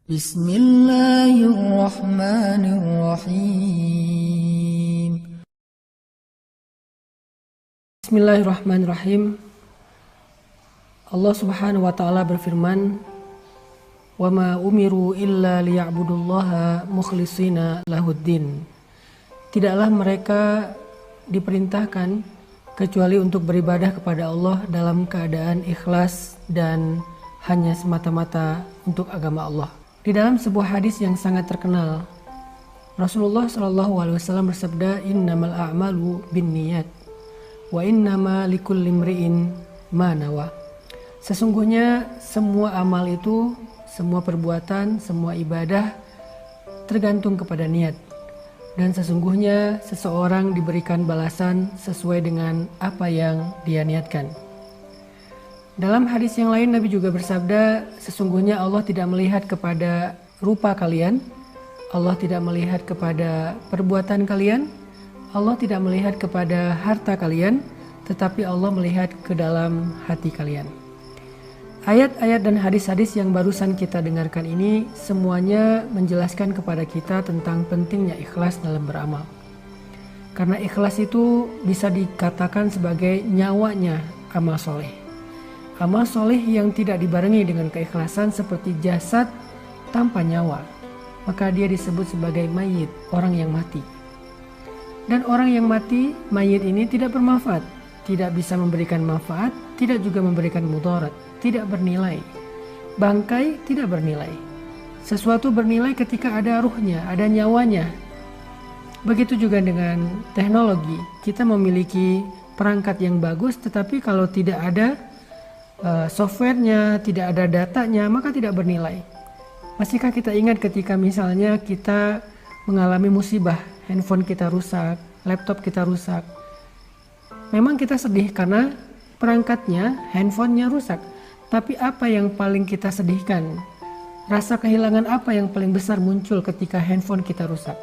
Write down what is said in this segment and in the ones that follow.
Bismillahirrahmanirrahim. Bismillahirrahmanirrahim. Allah Subhanahu wa taala berfirman, "Wa ma umiru illa liya'budullaha mukhlishina lahuddin." Tidaklah mereka diperintahkan kecuali untuk beribadah kepada Allah dalam keadaan ikhlas dan hanya semata-mata untuk agama Allah. Di dalam sebuah hadis yang sangat terkenal, Rasulullah SAW bersabda, "Innamal a'malu binniyat wa innama likulli imri'in ma nawa." Sesungguhnya semua amal itu, semua perbuatan, semua ibadah tergantung kepada niat. Dan sesungguhnya seseorang diberikan balasan sesuai dengan apa yang dia niatkan. Dalam hadis yang lain Nabi juga bersabda, sesungguhnya Allah tidak melihat kepada rupa kalian, Allah tidak melihat kepada perbuatan kalian, Allah tidak melihat kepada harta kalian, tetapi Allah melihat ke dalam hati kalian. Ayat-ayat dan hadis-hadis yang barusan kita dengarkan ini semuanya menjelaskan kepada kita tentang pentingnya ikhlas dalam beramal. Karena ikhlas itu bisa dikatakan sebagai nyawanya amal soleh. Amal soleh yang tidak dibarengi dengan keikhlasan seperti jasad tanpa nyawa, maka dia disebut sebagai mayit, orang yang mati. Dan orang yang mati, mayit ini tidak bermanfaat, tidak bisa memberikan manfaat, tidak juga memberikan mudarat, tidak bernilai. Bangkai tidak bernilai. Sesuatu bernilai ketika ada ruhnya, ada nyawanya. Begitu juga dengan teknologi, kita memiliki perangkat yang bagus, tetapi kalau tidak ada softwarenya, tidak ada datanya, maka tidak bernilai. Masihkah kita ingat ketika misalnya kita mengalami musibah, handphone kita rusak, laptop kita rusak. Memang kita sedih karena perangkatnya, handphonenya rusak. Tapi apa yang paling kita sedihkan? Rasa kehilangan apa yang paling besar muncul ketika handphone kita rusak?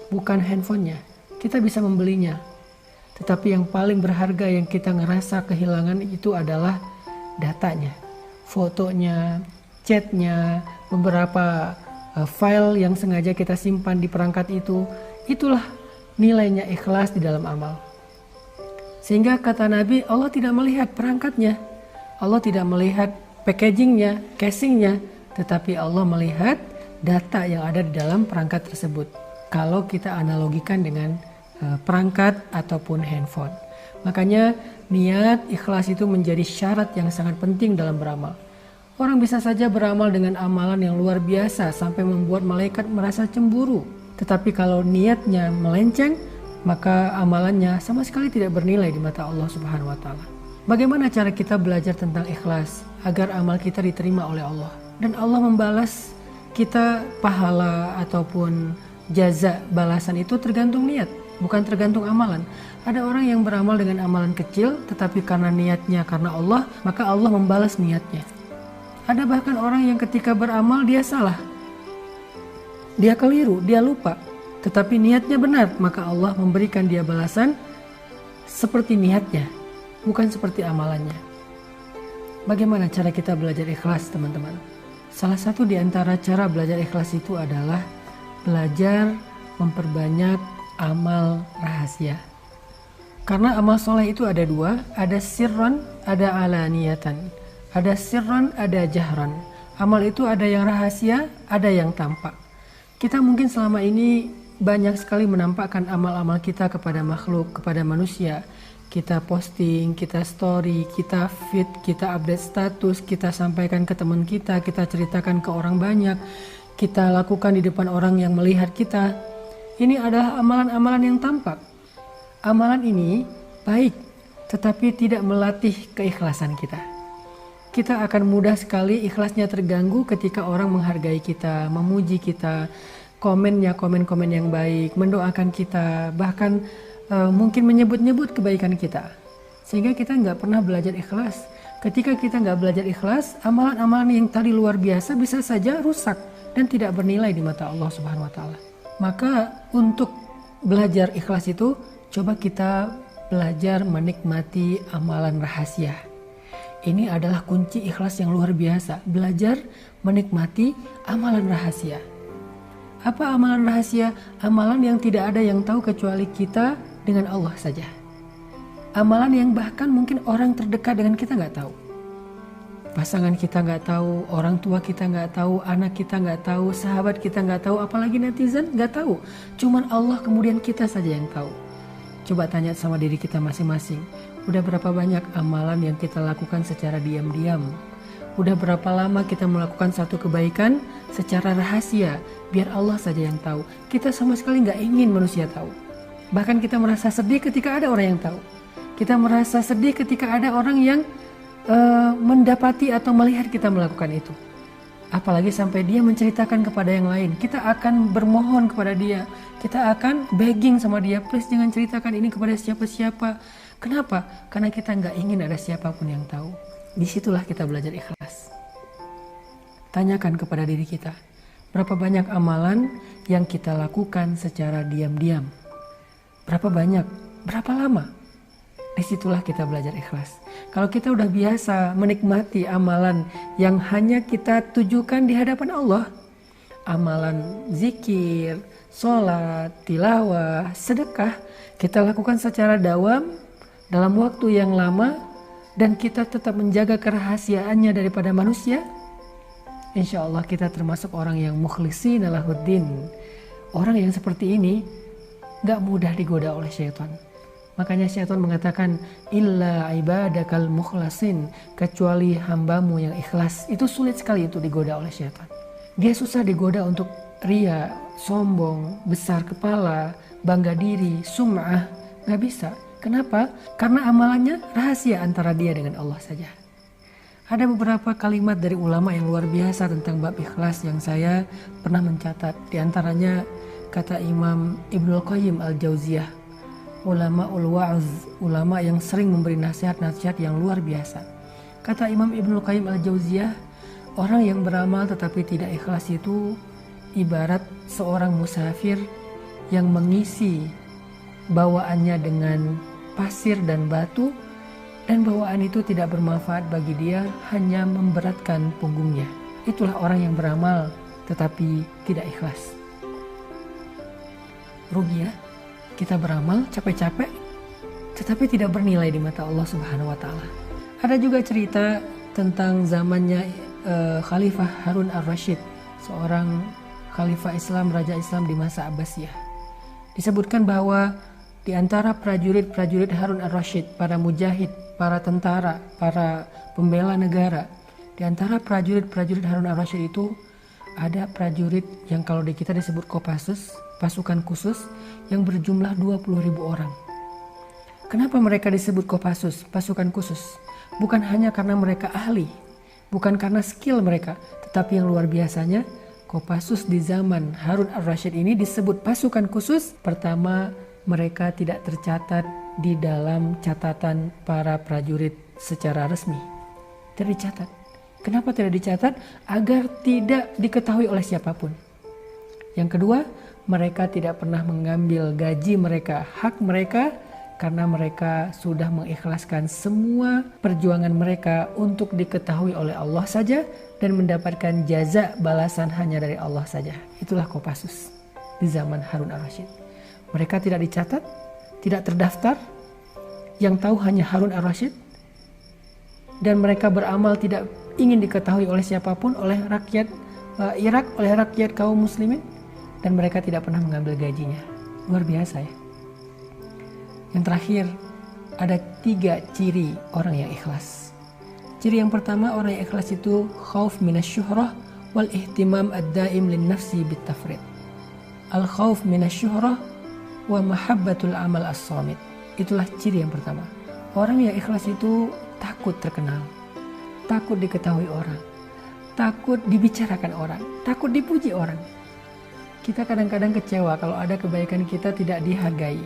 Bukan handphonenya, kita bisa membelinya. Tetapi yang paling berharga yang kita ngerasa kehilangan itu adalah datanya, fotonya, chatnya, beberapa file yang sengaja kita simpan di perangkat itu. Itulah nilainya ikhlas di dalam amal. Sehingga kata Nabi, Allah tidak melihat perangkatnya, Allah tidak melihat packagingnya, casingnya, tetapi Allah melihat data yang ada di dalam perangkat tersebut. Kalau kita analogikan dengan perangkat ataupun handphone. Makanya niat ikhlas itu menjadi syarat yang sangat penting dalam beramal. Orang bisa saja beramal dengan amalan yang luar biasa sampai membuat malaikat merasa cemburu. Tetapi kalau niatnya melenceng, maka amalannya sama sekali tidak bernilai di mata Allah Subhanahu wa taala. Bagaimana cara kita belajar tentang ikhlas agar amal kita diterima oleh Allah dan Allah membalas kita pahala ataupun jaza balasan itu tergantung niat, bukan tergantung amalan. Ada orang yang beramal dengan amalan kecil, tetapi karena niatnya karena Allah, maka Allah membalas niatnya. Ada bahkan orang yang ketika beramal dia salah, dia keliru, dia lupa, tetapi niatnya benar, maka Allah memberikan dia balasan seperti niatnya, bukan seperti amalannya. Bagaimana cara kita belajar ikhlas, teman-teman? Salah satu di antara cara belajar ikhlas itu adalah belajar memperbanyak amal rahasia. Karena amal soleh itu ada dua, ada sirran, ada alaniyatan. Ada sirran, ada jahran. Amal itu ada yang rahasia, ada yang tampak. Kita mungkin selama ini banyak sekali menampakkan amal-amal kita kepada makhluk, kepada manusia. Kita posting, kita story, kita feed, kita update status, kita sampaikan ke teman kita ceritakan ke orang banyak, kita lakukan di depan orang yang melihat kita. Ini adalah amalan-amalan yang tampak. Amalan ini baik, tetapi tidak melatih keikhlasan kita. Kita akan mudah sekali ikhlasnya terganggu ketika orang menghargai kita, memuji kita, komennya komen-komen yang baik, mendoakan kita, bahkan mungkin menyebut-nyebut kebaikan kita. Sehingga kita nggak pernah belajar ikhlas. Ketika kita nggak belajar ikhlas, amalan-amalan yang tadi luar biasa bisa saja rusak dan tidak bernilai di mata Allah Subhanahu wa taala. Maka untuk belajar ikhlas itu, coba kita belajar menikmati amalan rahasia. Ini adalah kunci ikhlas yang luar biasa. Belajar menikmati amalan rahasia. Apa amalan rahasia? Amalan yang tidak ada yang tahu kecuali kita dengan Allah saja. Amalan yang bahkan mungkin orang terdekat dengan kita nggak tahu. Pasangan kita nggak tahu, orang tua kita nggak tahu, anak kita nggak tahu, sahabat kita nggak tahu, apalagi netizen nggak tahu. Cuman Allah kemudian kita saja yang tahu. Coba tanya sama diri kita masing-masing. Udah berapa banyak amalan yang kita lakukan secara diam-diam? Udah berapa lama kita melakukan satu kebaikan secara rahasia, biar Allah saja yang tahu. Kita sama sekali nggak ingin manusia tahu. Bahkan kita merasa sedih ketika ada orang yang tahu. Kita merasa sedih ketika ada orang yang mendapati atau melihat kita melakukan itu. Apalagi sampai dia menceritakan kepada yang lain. Kita akan bermohon kepada dia. Kita akan begging sama dia, please jangan ceritakan ini kepada siapa-siapa. Kenapa? Karena kita nggak ingin ada siapapun yang tahu. Disitulah kita belajar ikhlas. Tanyakan kepada diri kita, berapa banyak amalan yang kita lakukan secara diam-diam? Berapa banyak? Berapa lama? Disitulah kita belajar ikhlas. Kalau kita udah biasa menikmati amalan yang hanya kita tujukan di hadapan Allah, amalan zikir, sholat, tilawah, sedekah, kita lakukan secara dawam dalam waktu yang lama, dan kita tetap menjaga kerahasiaannya daripada manusia, insya Allah kita termasuk orang yang mukhlisina lahuddin. Orang yang seperti ini gak mudah digoda oleh syaitan. Makanya syaitan mengatakan illa ibadakal mukhlasin, kecuali hambamu yang ikhlas. Itu sulit sekali itu digoda oleh syaitan. Dia susah digoda untuk ria, sombong, besar kepala, bangga diri, sum'ah. Gak bisa. Kenapa? Karena amalannya rahasia antara dia dengan Allah saja. Ada beberapa kalimat dari ulama yang luar biasa tentang bab ikhlas yang saya pernah mencatat. Di antaranya kata Imam Ibnul Qayyim Al-Jauziyah, ulama ul-wa'z, ulama yang sering memberi nasihat-nasihat yang luar biasa. Kata Imam Ibnul Qayyim Al-Jauziyah, orang yang beramal tetapi tidak ikhlas itu ibarat seorang musafir yang mengisi bawaannya dengan pasir dan batu, dan bawaan itu tidak bermanfaat bagi dia, hanya memberatkan punggungnya. Itulah orang yang beramal tetapi tidak ikhlas. Rugi ya, kita beramal capek-capek tetapi tidak bernilai di mata Allah Subhanahu wa taala. Ada juga cerita tentang zamannya Khalifah Harun Ar-Rasyid, seorang khalifah Islam, raja Islam di masa Abbasiyah. Disebutkan bahwa di antara prajurit-prajurit Harun Ar-Rasyid, para mujahid, para tentara, para pembela negara, di antara prajurit-prajurit Harun Ar-Rasyid itu ada prajurit yang kalau di kita disebut Kopassus, pasukan khusus yang berjumlah 20.000 orang. Kenapa mereka disebut Kopassus, pasukan khusus? Bukan hanya karena mereka ahli, bukan karena skill mereka, tetapi yang luar biasanya Kopassus di zaman Harun Ar-Rasyid ini disebut pasukan khusus. Pertama, mereka tidak tercatat di dalam catatan para prajurit secara resmi. Tidak dicatat. Kenapa tidak dicatat? Agar tidak diketahui oleh siapapun. Yang kedua, mereka tidak pernah mengambil gaji mereka, hak mereka, karena mereka sudah mengikhlaskan semua perjuangan mereka untuk diketahui oleh Allah saja dan mendapatkan jaza balasan hanya dari Allah saja. Itulah Kopassus di zaman Harun Ar-Rasyid. Mereka tidak dicatat, tidak terdaftar, yang tahu hanya Harun Ar-Rasyid, dan mereka beramal tidak ingin diketahui oleh siapapun, oleh rakyat Irak, oleh rakyat kaum muslimin, dan mereka tidak pernah mengambil gajinya. Luar biasa ya. Yang terakhir, ada 3 ciri orang yang ikhlas. Ciri yang pertama, orang yang ikhlas itu khauf minasyuhrah wal ihtimam ad-daim lin nafsi bit tafrid. Al khauf minasyuhrah wa mahabbatul amal as-samit. Itulah ciri yang pertama. Orang yang ikhlas itu takut terkenal, takut diketahui orang, takut dibicarakan orang, takut dipuji orang. Kita kadang-kadang kecewa kalau ada kebaikan kita tidak dihargai.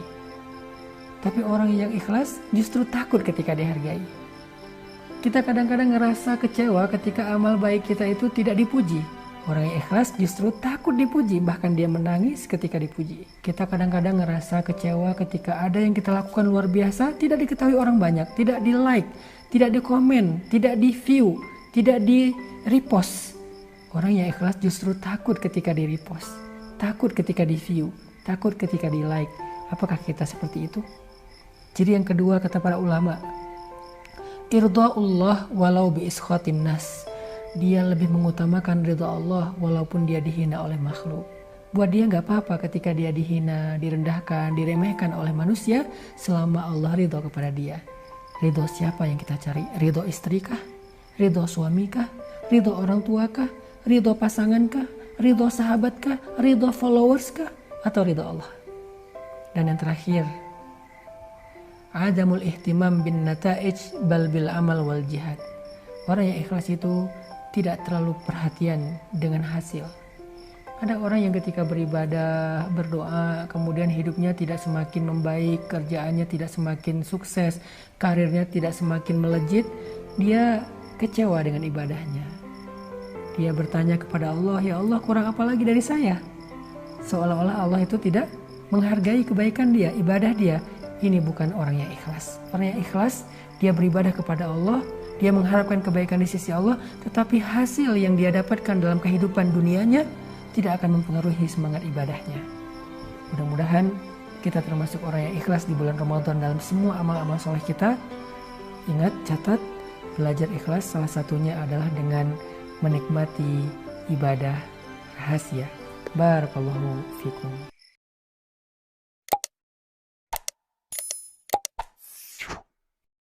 Tapi orang yang ikhlas justru takut ketika dihargai. Kita kadang-kadang ngerasa kecewa ketika amal baik kita itu tidak dipuji. Orang yang ikhlas justru takut dipuji, bahkan dia menangis ketika dipuji. Kita kadang-kadang ngerasa kecewa ketika ada yang kita lakukan luar biasa, tidak diketahui orang banyak, tidak di like, tidak di komen, tidak di view, tidak di repost. Orang yang ikhlas justru takut ketika di repost, takut ketika di view, takut ketika di like. Apakah kita seperti itu? Jadi yang kedua kata para ulama, irda'ullah walau bi iskhatin nas. Dia lebih mengutamakan ridha Allah walaupun dia dihina oleh makhluk. Buat dia gak apa-apa ketika dia dihina, direndahkan, diremehkan oleh manusia selama Allah ridho kepada dia. Ridho siapa yang kita cari? Ridho istri kah? Ridho suami kah? Ridho orang tua kah? Ridho pasangan kah? Ridho sahabat kah? Ridho followers kah? Atau ridho Allah? Dan yang terakhir, adamul ihtimam bin nata'ij bal bil amal wal jihad. Orang yang ikhlas itu tidak terlalu perhatian dengan hasil. Ada orang yang ketika beribadah, berdoa, kemudian hidupnya tidak semakin membaik, kerjaannya tidak semakin sukses, karirnya tidak semakin melejit, dia kecewa dengan ibadahnya. Dia bertanya kepada Allah, ya Allah, kurang apa lagi dari saya? Seolah-olah Allah itu tidak menghargai kebaikan dia, ibadah dia. Ini bukan orang yang ikhlas. Orang yang ikhlas, dia beribadah kepada Allah, dia mengharapkan kebaikan di sisi Allah, tetapi hasil yang dia dapatkan dalam kehidupan dunianya tidak akan mempengaruhi semangat ibadahnya. Mudah-mudahan kita termasuk orang yang ikhlas di bulan Ramadan dalam semua amal-amal soleh kita. Ingat, catat, belajar ikhlas salah satunya adalah dengan menikmati ibadah rahasia. Barakallahu fikum.